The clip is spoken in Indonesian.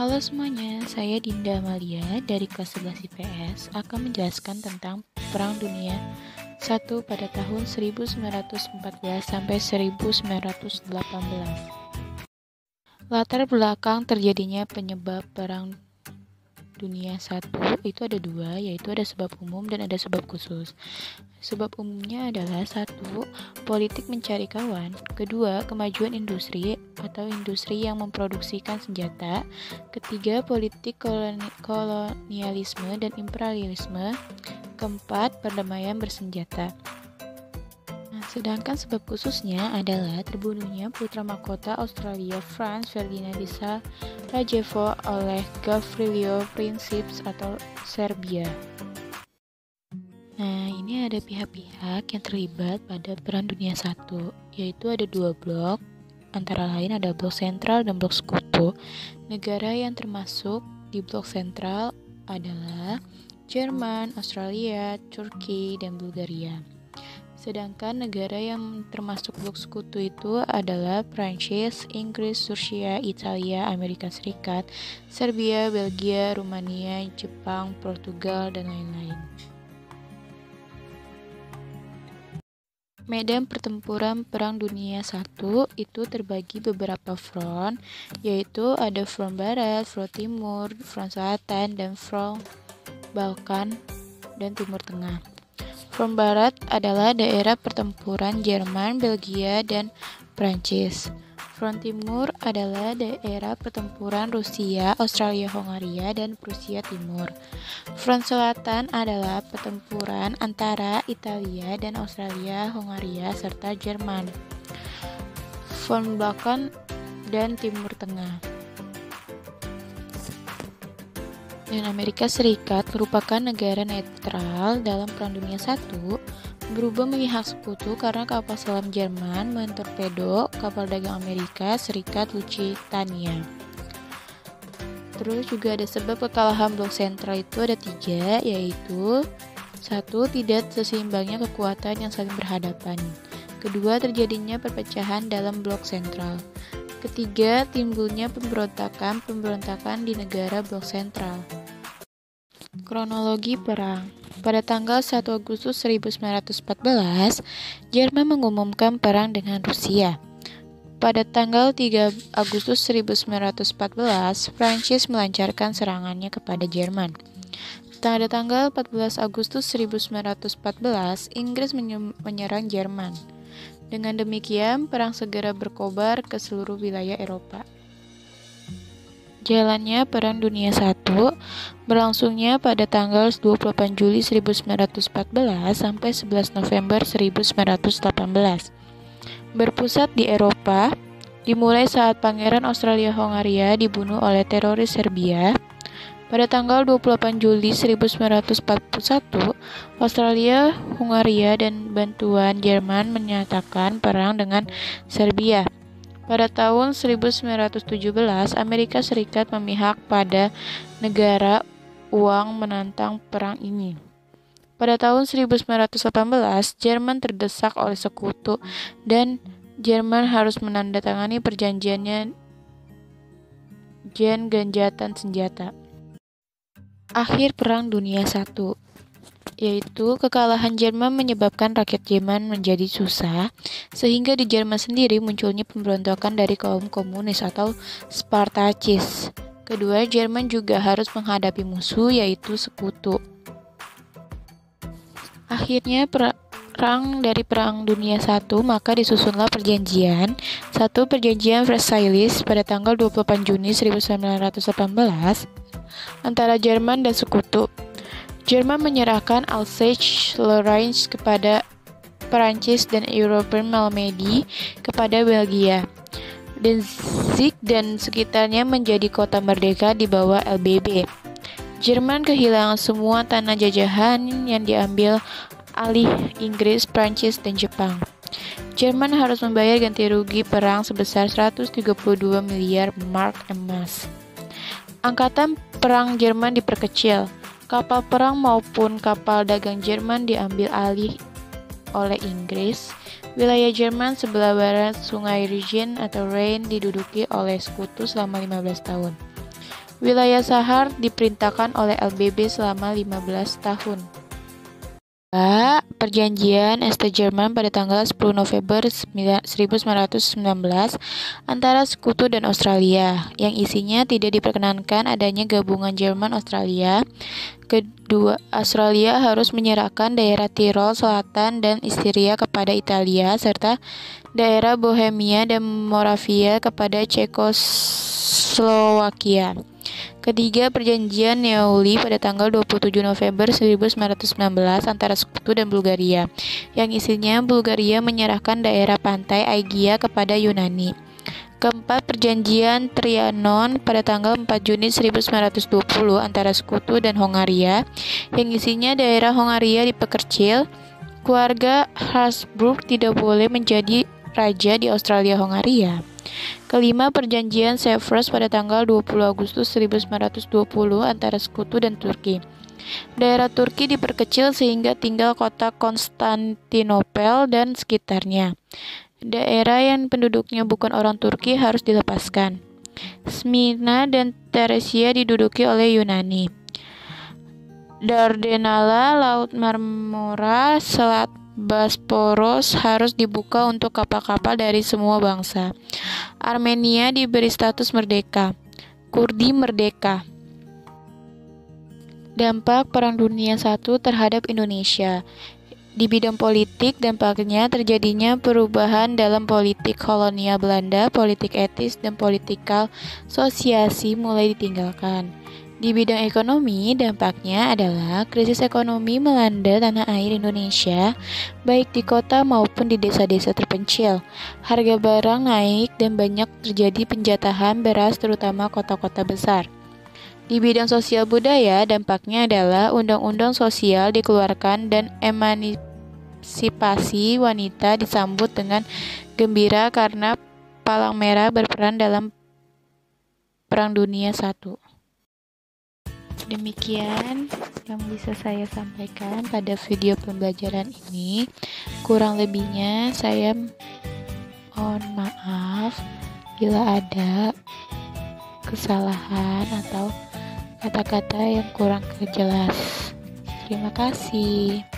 Halo semuanya, saya Dinda Amalia dari kelas 11 IPS akan menjelaskan tentang Perang Dunia I pada tahun 1914 sampai 1918. Latar belakang terjadinya penyebab Perang Dunia I itu ada dua, yaitu ada sebab umum dan ada sebab khusus. Sebab umumnya adalah 1. Politik mencari kawan. 2. Kemajuan industri atau industri yang memproduksikan senjata. 3. Politik kolonialisme dan imperialisme. 4. Perdamaian bersenjata. Sedangkan sebab khususnya adalah terbunuhnya putra mahkota Australia Franz Ferdinand di Sarajevo oleh Gavrilo Princip atau Serbia. Nah, ini ada pihak-pihak yang terlibat pada Perang Dunia I, yaitu ada dua blok, antara lain ada blok sentral dan blok sekutu. Negara yang termasuk di blok sentral adalah Jerman, Australia, Turki, dan Bulgaria. Sedangkan negara yang termasuk blok sekutu itu adalah Prancis, Inggris, Rusia, Italia, Amerika Serikat, Serbia, Belgia, Rumania, Jepang, Portugal, dan lain-lain. Medan pertempuran Perang Dunia I itu terbagi beberapa front, yaitu ada front barat, front timur, front selatan, dan front Balkan dan Timur Tengah. Front barat adalah daerah pertempuran Jerman, Belgia, dan Prancis. Front timur adalah daerah pertempuran Rusia, Australia-Hongaria, dan Prusia Timur. Front selatan adalah pertempuran antara Italia dan Australia-Hongaria serta Jerman. Front Balkan dan Timur Tengah. Dan Amerika Serikat merupakan negara netral dalam Perang Dunia I, berubah memihak sekutu karena kapal selam Jerman mentorpedo kapal dagang Amerika Serikat Lusitania. Terus juga ada sebab kekalahan blok sentral itu ada 3, yaitu 1. Tidak seseimbangnya kekuatan yang saling berhadapan. 2. Terjadinya perpecahan dalam blok sentral. 3. Timbulnya pemberontakan di negara blok sentral. Kronologi perang. Pada tanggal 1 Agustus 1914, Jerman mengumumkan perang dengan Rusia. Pada tanggal 3 Agustus 1914, Prancis melancarkan serangannya kepada Jerman. Pada tanggal 14 Agustus 1914, Inggris menyerang Jerman. Dengan demikian, perang segera berkobar ke seluruh wilayah Eropa. Jalannya Perang Dunia I berlangsungnya pada tanggal 28 Juli 1914 sampai 11 November 1918. Berpusat di Eropa, dimulai saat Pangeran Australia-Hongaria dibunuh oleh teroris Serbia. Pada tanggal 28 Juli 1941, Australia, Hongaria, dan bantuan Jerman menyatakan perang dengan Serbia. Pada tahun 1917, Amerika Serikat memihak pada negara uang menantang perang ini. Pada tahun 1918, Jerman terdesak oleh sekutu dan Jerman harus menandatangani perjanjiannya Genjatan Senjata. Akhir Perang Dunia I, yaitu kekalahan Jerman menyebabkan rakyat Jerman menjadi susah, sehingga di Jerman sendiri munculnya pemberontakan dari kaum komunis atau Spartacis. Kedua, Jerman juga harus menghadapi musuh, yaitu sekutu. Akhirnya perang dari Perang Dunia I, maka disusunlah perjanjian. 1. Perjanjian Versailles pada tanggal 28 Juni 1918 antara Jerman dan sekutu. Jerman menyerahkan Alsace-Lorraine kepada Perancis dan Europe-Malmedy kepada Belgia. Danzig dan sekitarnya menjadi kota merdeka di bawah LBB. Jerman kehilangan semua tanah jajahan yang diambil alih Inggris, Prancis, dan Jepang. Jerman harus membayar ganti rugi perang sebesar 132 miliar mark emas. Angkatan perang Jerman diperkecil. Kapal perang maupun kapal dagang Jerman diambil alih oleh Inggris. Wilayah Jerman sebelah barat Sungai Rhine atau Rhine diduduki oleh sekutu selama 15 tahun. Wilayah Sahar diperintahkan oleh LBB selama 15 tahun. Perjanjian Este Jerman pada tanggal 10 November 1919 antara Sekutu dan Australia, yang isinya tidak diperkenankan adanya gabungan Jerman-Australia. Kedua, Australia harus menyerahkan daerah Tirol Selatan dan Styria kepada Italia, serta daerah Bohemia dan Moravia kepada Cekoslowakia. Ketiga, perjanjian Neuilly pada tanggal 27 November 1919 antara Sekutu dan Bulgaria, yang isinya Bulgaria menyerahkan daerah pantai Aegia kepada Yunani. Keempat, perjanjian Trianon pada tanggal 4 Juni 1920 antara Sekutu dan Hongaria, yang isinya daerah Hongaria diperkecil. Keluarga Habsburg tidak boleh menjadi raja di Australia-Hongaria. Kelima, perjanjian Sevres pada tanggal 20 Agustus 1920 antara Sekutu dan Turki. Daerah Turki diperkecil sehingga tinggal kota Konstantinopel dan sekitarnya. Daerah yang penduduknya bukan orang Turki harus dilepaskan. Smyrna dan Teresia diduduki oleh Yunani. Dardanella, Laut Marmora, Selat Bosporus harus dibuka untuk kapal-kapal dari semua bangsa. Armenia diberi status merdeka. Kurdi merdeka. Dampak Perang Dunia I terhadap Indonesia. Di bidang politik, dampaknya terjadinya perubahan dalam politik kolonial Belanda, politik etis, dan politikal sosiasi mulai ditinggalkan. Di bidang ekonomi, dampaknya adalah krisis ekonomi melanda tanah air Indonesia, baik di kota maupun di desa-desa terpencil. Harga barang naik dan banyak terjadi penjatahan beras terutama kota-kota besar. Di bidang sosial budaya, dampaknya adalah undang-undang sosial dikeluarkan dan emansipasi wanita disambut dengan gembira karena Palang Merah berperan dalam Perang Dunia I. Demikian yang bisa saya sampaikan pada video pembelajaran ini. Kurang lebihnya saya mohon maaf bila ada kesalahan atau kata-kata yang kurang jelas. Terima kasih.